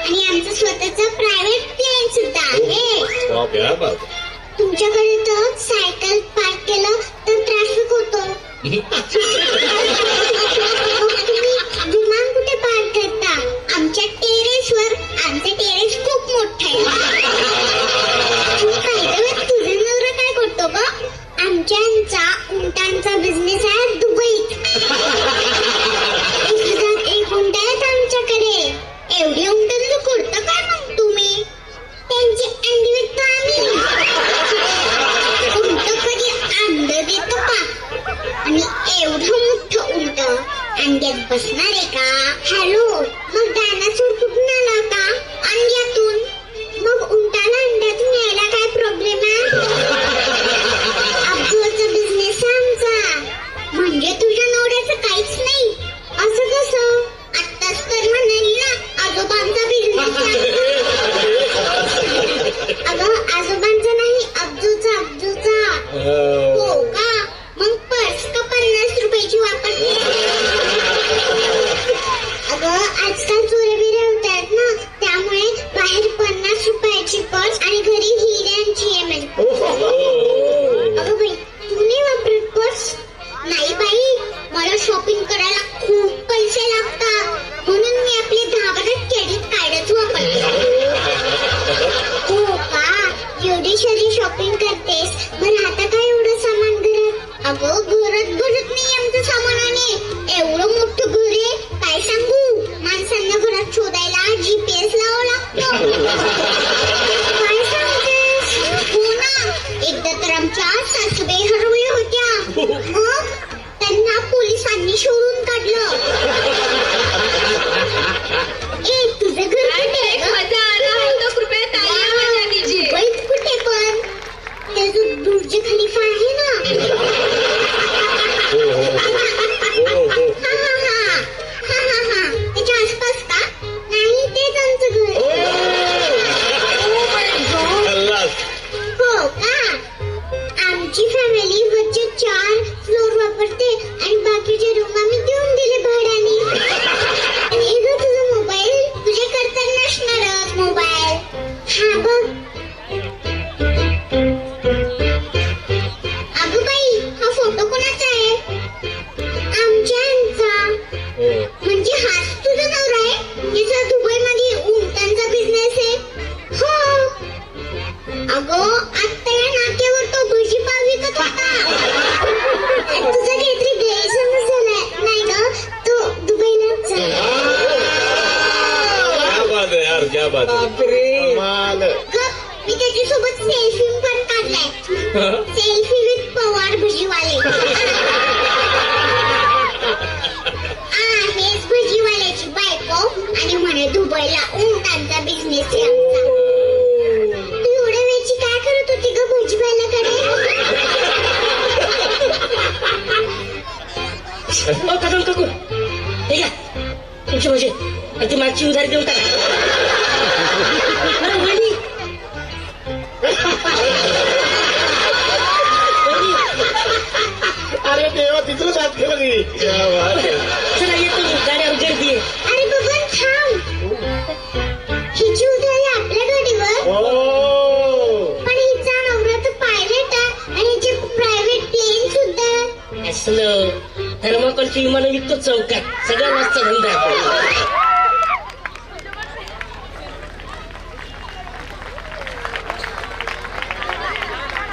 आणि आमचं स्वतःचं प्रायव्हेट प्लेन सुद्धा आहे. वाह, क्या बात. तुमच्याकडे तर सायकल पार्क केलं तर ट्रॅफिक होतो. तुम्ही विमान कुठे पार्क करता? आमच्या टेरेसवर. आमचं टेरेस खूप मोठं आहे. तुझा नवरा काय करतो ग? आमच्या उंटांचा बिझनेस आहे दुबईत. 1,001 उंट आहेत आमच्याकडे. एवढी उंट करता काय मग तुम्ही? त्यांची अंडी विकतो आम्ही. उंट कधी अंड देतो का? आणि एवढं मोठं उंट अंड्यात बसणार आहे का? हॅलो, मग डायनासोर कुठून आला होता? अंड्यातून. मग उंटाला अंड्यातून यायला काय प्रॉब्लेम आहे? अब्दुलचा बिझनेस आमचा. म्हणजे तुझ्या नवऱ्याचं काहीच नाही असं कसं? आत्ताच तर म्हणाली ना आजोबांचा बिझनेस. अगं आजोबांचा नाही, अब्दुलचा. हो का? मग पर्स का 50 रुपयाची वापरते? अगं आजकाल चोऱ्या बिऱ्या होतात ना, त्यामुळे बाहेर 50 रुपयाची पर्स आणि घरी हिऱ्यांची आहे माझी. अगं बाई, तू नाही वापरत पर्स? नाही बाई, मला शॉपिंग करायला खूप पैसे लागतात, म्हणून मी आपले 10 क्रेडिट कार्डच वापरते. हो का? एवढी शरी शॉपिंग करतेस, मग राहता का एवढं सामान घरात? अगं घरात भरत नाही आमचं सामानाने. एवढं मोठं घर आहे काय सांगू. माणसांना घरात शोधायला GPS लावावं लागतं. काय सांगतेस? हो ना, एकदा तर आमच्या सासूबाई हरवल्या होत्या. मग त्यांना पोलिसांनी शोधून काढलं. ए, तुझं घर कुठे आहे? दुबईत कुठे पण? ते जो बुर्ज खलिफा आहे ना. हा. त्याच्या आसपास का? नाही, तेच आमचं घर. हो का? आमची फॅमिली वरचे 4 फ्लोर वापरते आणि बाकीचे रूम आम्ही देऊन दिले भाड्याने. आणि ग तुझा मोबाईल तुझे करता नसणारच मोबाईल. हा बघ. अगं बाई, हा फोटो कोणाचा आहे? आमच्या. म्हणजे हाच तुझा नवरा आहे ज्याचा दुबईमध्ये उंटांचा बिझनेस आहे? हो. अगं आत्ता या नाक्यावर तो भजीपाव विकत होता. तुझा काहीतरी गैरसमज झालाय. नाही ग, तो दुबईलाच झाला. क्या बात है. मी त्याच्यासोबत सेल्फी पण काढलाय. सेल्फी विथ पवार भजीवाले. हेच भजीवाल्याची बायको आणि म्हणे दुबईला उंटांचा बिझनेस आहे आमचा. तू एवढ्या वेळची काय करत होती ग भजीवाल्याकडे? कदम काकू, ठीक आहे तुमची भजी ती मागची उधारी देऊन टाका. अरे देवा, तिथून साथ केलं मी. चला येतो, गाड्या उजळतीये. अरे बबन थांब. हिची उधारी आपल्या गाडीवर. पण हिचा नवरा तर पायलट आहे आणि हिचे प्रायव्हेट प्लेन सुद्धा. असलं थर्माकोलची विमानं विकतो चौकात. सगळ्या वाजता धंदा.